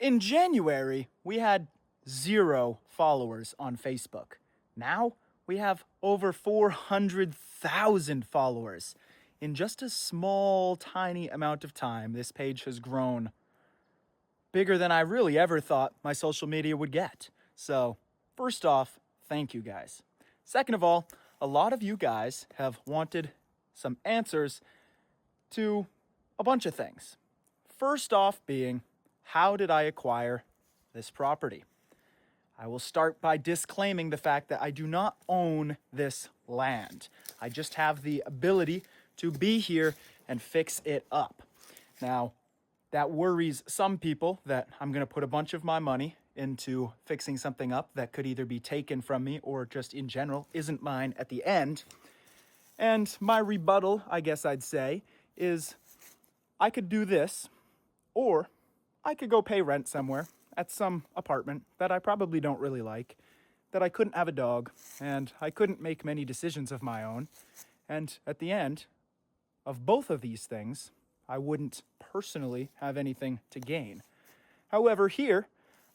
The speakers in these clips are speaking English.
In January, we had 0 followers on Facebook. Now we have over 400,000 followers. In just a small, tiny amount of time, this page has grown bigger than I really ever thought my social media would get. So, first off, thank you guys. Second of all, a lot of you guys have wanted some answers to a bunch of things. First off being, how did I acquire this property? I will start by disclaiming the fact that I do not own this land. I just have the ability to be here and fix it up. Now, that worries some people that I'm going to put a bunch of my money into fixing something up that could either be taken from me or just in general isn't mine at the end. And my rebuttal, I guess I'd say, is I could do this, or I could go pay rent somewhere at some apartment that I probably don't really like, that I couldn't have a dog, and I couldn't make many decisions of my own. And at the end of both of these things, I wouldn't personally have anything to gain. However, here,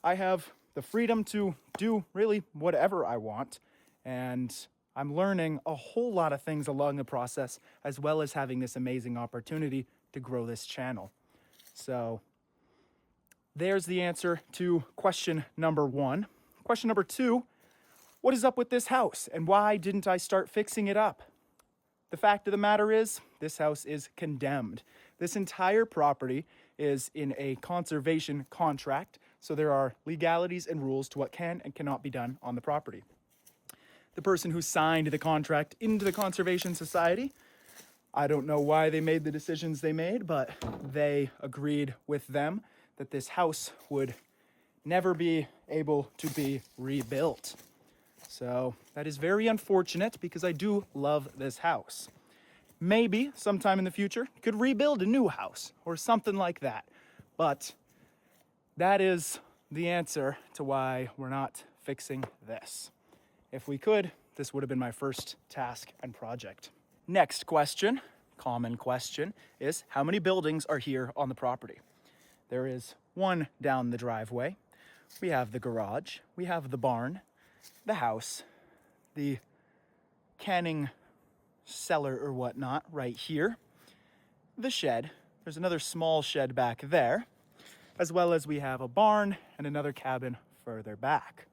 I have the freedom to do really whatever I want, and I'm learning a whole lot of things along the process, as well as having this amazing opportunity to grow this channel. So, there's the answer to question number 1. Question number 2, what is up with this house, and why didn't I start fixing it up? The fact of the matter is, this house is condemned. This entire property is in a conservation contract, so there are legalities and rules to what can and cannot be done on the property. The person who signed the contract into the Conservation Society, I don't know why they made the decisions they made, but they agreed with them that this house would never be able to be rebuilt. So that is very unfortunate because I do love this house. Maybe sometime in the future could rebuild a new house or something like that. But that is the answer to why we're not fixing this. If we could, this would have been my first task and project. Next question, common question, is how many buildings are here on the property? There is one down the driveway. We have the garage. We have the barn, the house, the canning cellar or whatnot right here, the shed. There's another small shed back there, as well as we have a barn and another cabin further back.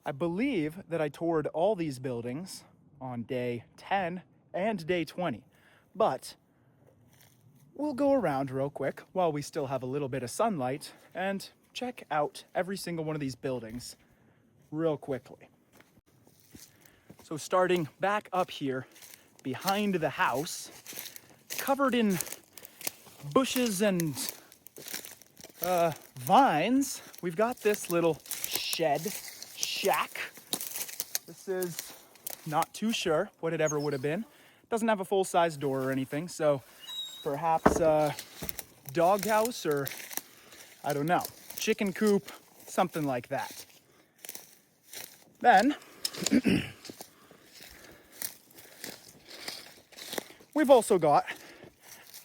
I believe that I toured all these buildings on day 10 and day 20, but we'll go around real quick while we still have a little bit of sunlight and check out every single one of these buildings real quickly. So starting back up here behind the house, covered in bushes and vines, we've got this little shack. This is not too sure what it ever would have been. Doesn't have a full-size door or anything, so perhaps a doghouse or, I don't know, chicken coop, something like that. Then, we've also got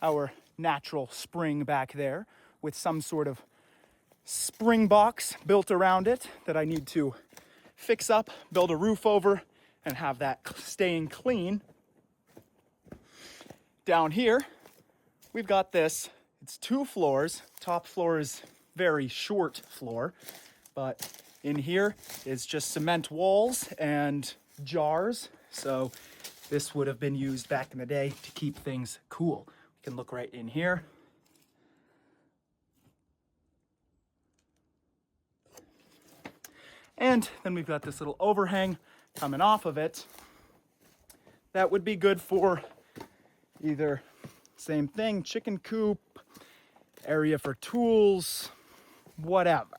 our natural spring back there with some sort of spring box built around it that I need to fix up, build a roof over, and have that staying clean. Down here, we've got this. It's 2 floors. Top floor is very short floor, but in here is just cement walls and jars. So this would have been used back in the day to keep things cool. We can look right in here. And then we've got this little overhang coming off of it. That would be good for either, same thing, chicken coop, area for tools, whatever.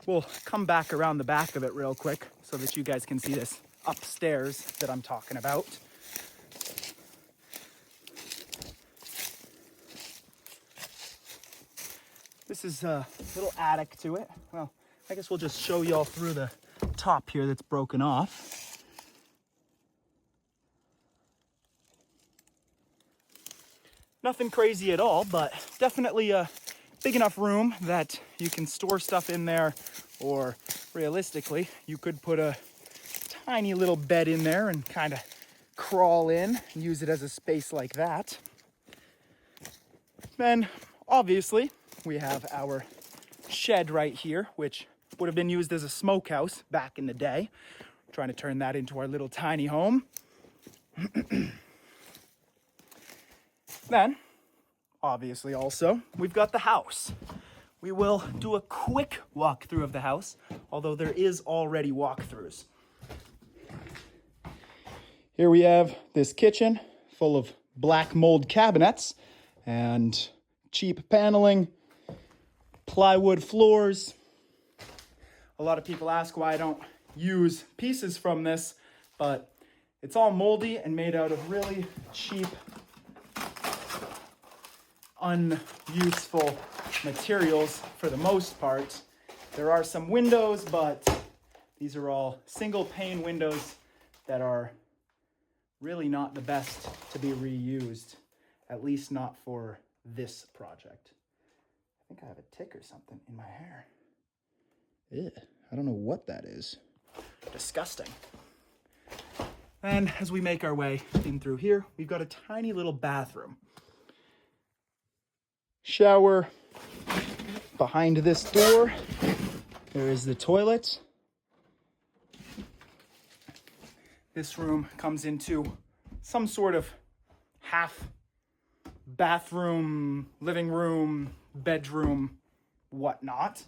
We'll come back around the back of it real quick so that you guys can see this upstairs that I'm talking about. This is a little attic to it. Well, I guess we'll just show y'all through the top here that's broken off. Nothing crazy at all, but definitely a big enough room that you can store stuff in there, or realistically, you could put a tiny little bed in there and kind of crawl in and use it as a space like that. Then, obviously, we have our shed right here, which would have been used as a smokehouse back in the day. We're trying to turn that into our little tiny home. Then, obviously also, we've got the house. We will do a quick walkthrough of the house, although there is already walkthroughs. Here we have this kitchen full of black mold cabinets and cheap paneling, plywood floors. A lot of people ask why I don't use pieces from this, but it's all moldy and made out of really cheap, unuseful materials for the most part. There are some windows, but these are all single pane windows that are really not the best to be reused, at least not for this project. I think I have a tick or something in my hair. Ew, I don't know what that is. Disgusting. And as we make our way in through here, we've got a tiny little bathroom. Shower. Behind this door, there is the toilet. This room comes into some sort of half bathroom, living room, bedroom, whatnot.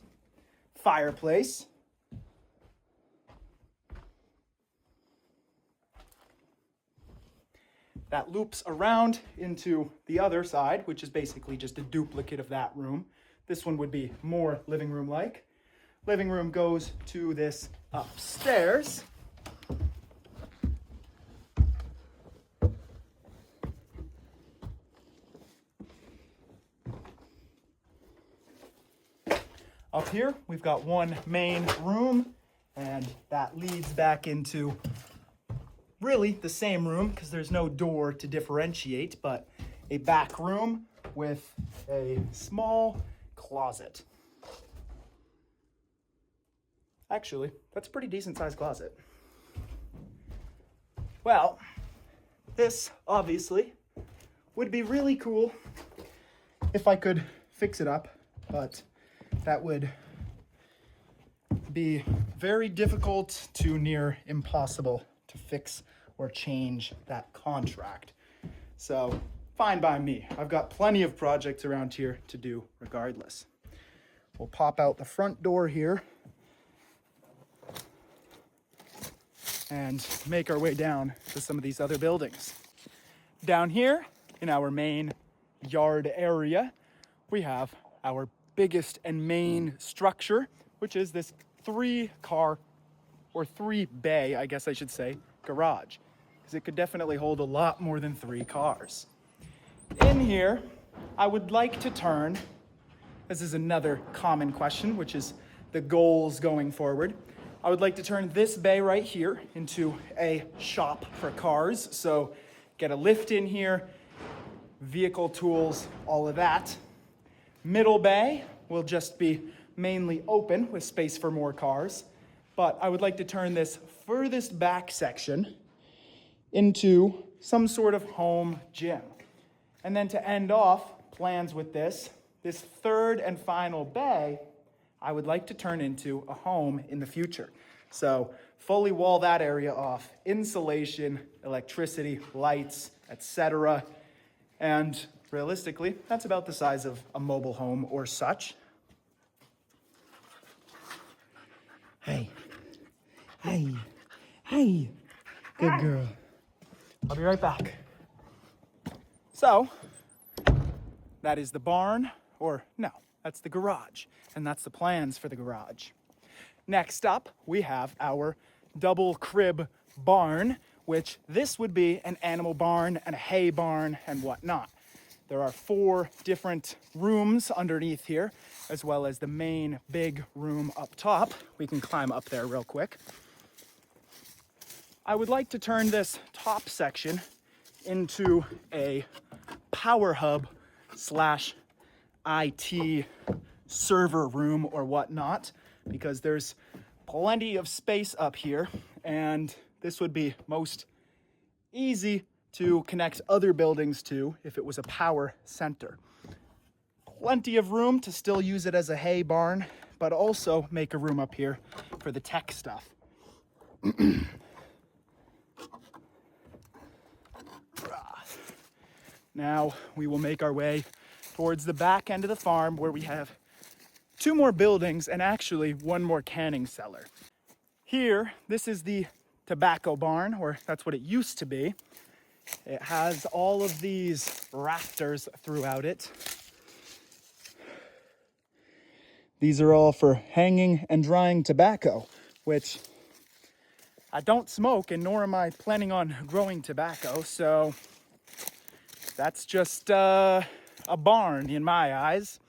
Fireplace. That loops around into the other side, which is basically just a duplicate of that room. This one would be more living room-like. Living room goes to this upstairs. Up here, we've got one main room, and that leads back into really the same room because there's no door to differentiate, but a back room with a small closet. Actually, that's a pretty decent sized closet. Well, this obviously would be really cool if I could fix it up, but that would be very difficult to near impossible to fix or change that contract. So fine by me. I've got plenty of projects around here to do regardless. We'll pop out the front door here and make our way down to some of these other buildings. Down here in our main yard area, we have our biggest and main structure, which is this 3-car or 3-bay, I guess I should say, garage, because it could definitely hold a lot more than 3 cars. In here, I would like to turn, this is another common question, which is the goals going forward. I would like to turn this bay right here into a shop for cars. So get a lift in here, vehicle tools, all of that. Middle bay will just be mainly open with space for more cars. But I would like to turn this furthest back section into some sort of home gym. And then to end off plans with this third and final bay, I would like to turn into a home in the future. So fully wall that area off, insulation, electricity, lights, etc. And realistically, that's about the size of a mobile home or such. Hey. Good girl. I'll be right back. So, that is the barn, or no, that's the garage, and that's the plans for the garage. Next up, we have our double crib barn, which this would be an animal barn and a hay barn and whatnot. There are 4 different rooms underneath here, as well as the main big room up top. We can climb up there real quick. I would like to turn this top section into a power hub / IT server room or whatnot, because there's plenty of space up here, and this would be most easy to connect other buildings to if it was a power center. Plenty of room to still use it as a hay barn, but also make a room up here for the tech stuff. Now we will make our way towards the back end of the farm, where we have 2 more buildings and actually 1 more canning cellar. Here, this is the tobacco barn, or that's what it used to be. It has all of these rafters throughout it. These are all for hanging and drying tobacco, which I don't smoke, and nor am I planning on growing tobacco, so that's just a barn in my eyes.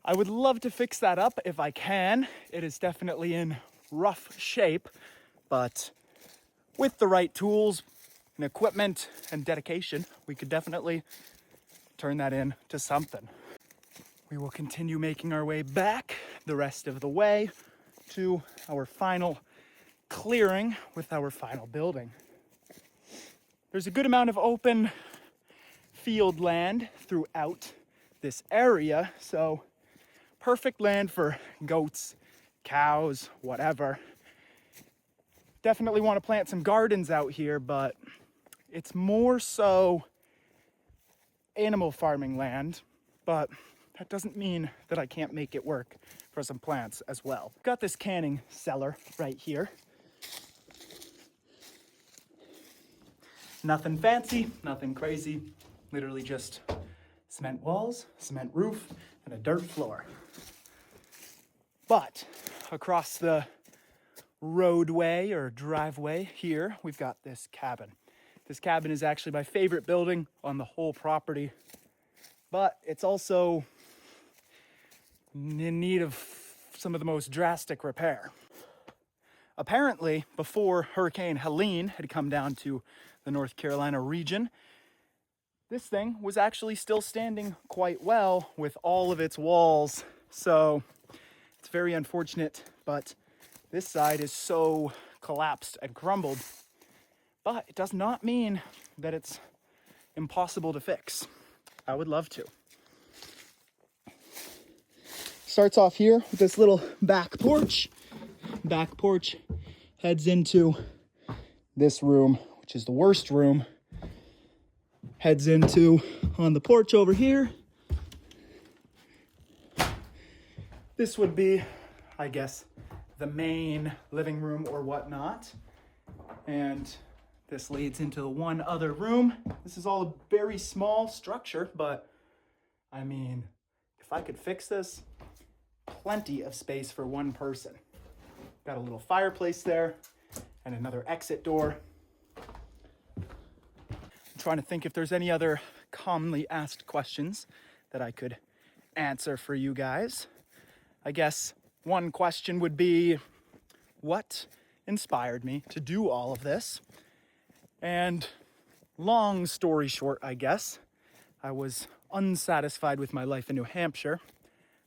I would love to fix that up if I can. It is definitely in rough shape, but with the right tools and equipment and dedication, we could definitely turn that into something. We will continue making our way back the rest of the way to our final clearing with our final building. There's a good amount of open field land throughout this area, so perfect land for goats, cows, whatever. Definitely want to plant some gardens out here, but it's more so animal farming land, but that doesn't mean that I can't make it work for some plants as well. Got this canning cellar right here. Nothing fancy, nothing crazy, literally just cement walls, cement roof, and a dirt floor. But across the roadway or driveway here, we've got this cabin. This cabin is actually my favorite building on the whole property, but it's also in need of some of the most drastic repair. Apparently, before Hurricane Helene had come down to the North Carolina region, this thing was actually still standing quite well with all of its walls. So it's very unfortunate, but this side is so collapsed and crumbled. But it does not mean that it's impossible to fix. I would love to. Starts off here with this little back porch. Back porch heads into this room, which is the worst room. Heads into on the porch over here. This would be, I guess, the main living room or whatnot. And this leads into one other room. This is all a very small structure, but I mean, if I could fix this, plenty of space for one person. Got a little fireplace there and another exit door. I'm trying to think if there's any other commonly asked questions that I could answer for you guys. I guess one question would be, what inspired me to do all of this? And long story short, I guess, I was unsatisfied with my life in New Hampshire.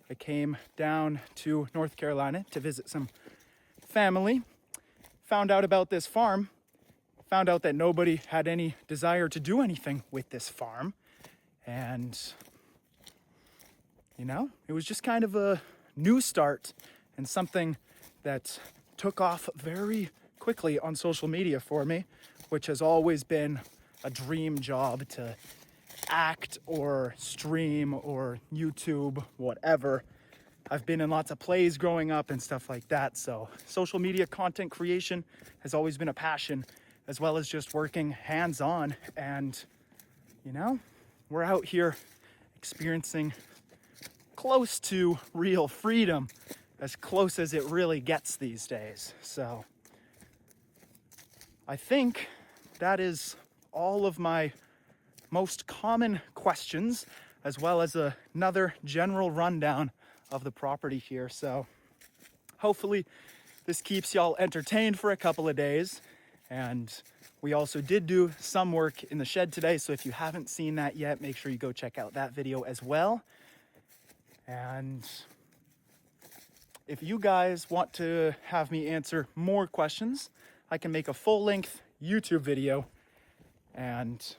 I came down to North Carolina to visit some family, found out about this farm, found out that nobody had any desire to do anything with this farm. And, you know, it was just kind of a new start and something that took off very quickly on social media for me, which has always been a dream job to act or stream or YouTube, whatever. I've been in lots of plays growing up and stuff like that, so social media content creation has always been a passion, as well as just working hands-on. And, you know, we're out here experiencing close to real freedom, as close as it really gets these days. So I think that is all of my most common questions, as well as another general rundown of the property here. So hopefully this keeps y'all entertained for a couple of days. And we also did do some work in the shed today, so if you haven't seen that yet, make sure you go check out that video as well. And if you guys want to have me answer more questions, I can make a full-length YouTube video and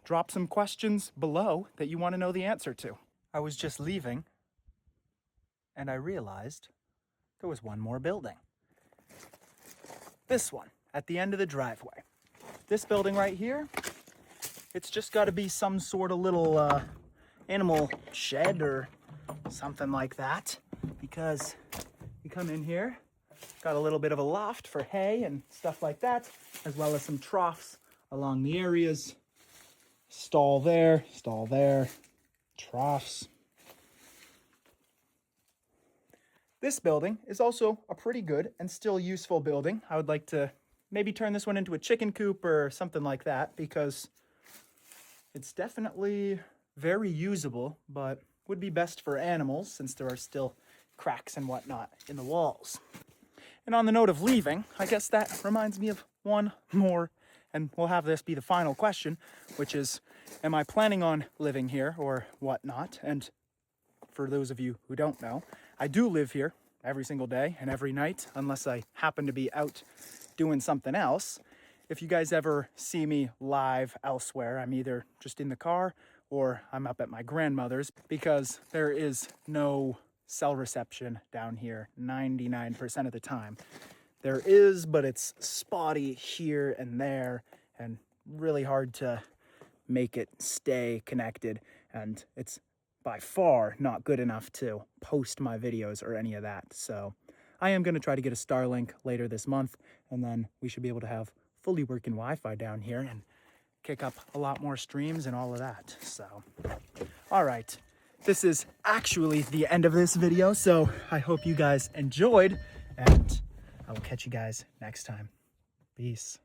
drop some questions below that you want to know the answer to. I was just leaving and I realized there was one more building. This one at the end of the driveway. This building right here, it's just got to be some sort of little animal shed or something like that, because you come in here, got a little bit of a loft for hay and stuff like that, as well as some troughs along the areas. Stall there, troughs. This building is also a pretty good and still useful building. I would like to maybe turn this one into a chicken coop or something like that, because it's definitely very usable, but would be best for animals since there are still cracks and whatnot in the walls. And on the note of leaving, I guess that reminds me of one more, and we'll have this be the final question, which is, am I planning on living here or whatnot? And for those of you who don't know, I do live here every single day and every night, unless I happen to be out doing something else. If you guys ever see me live elsewhere, I'm either just in the car or I'm up at my grandmother's, because there is no cell reception down here 99% of the time. There is, but it's spotty here and there and really hard to make it stay connected, and it's by far not good enough to post my videos or any of that. So I am going to try to get a Starlink later this month, and then we should be able to have fully working Wi-Fi down here and kick up a lot more streams and all of that. So, all right, this is actually the end of this video, so I hope you guys enjoyed, and I will catch you guys next time. Peace.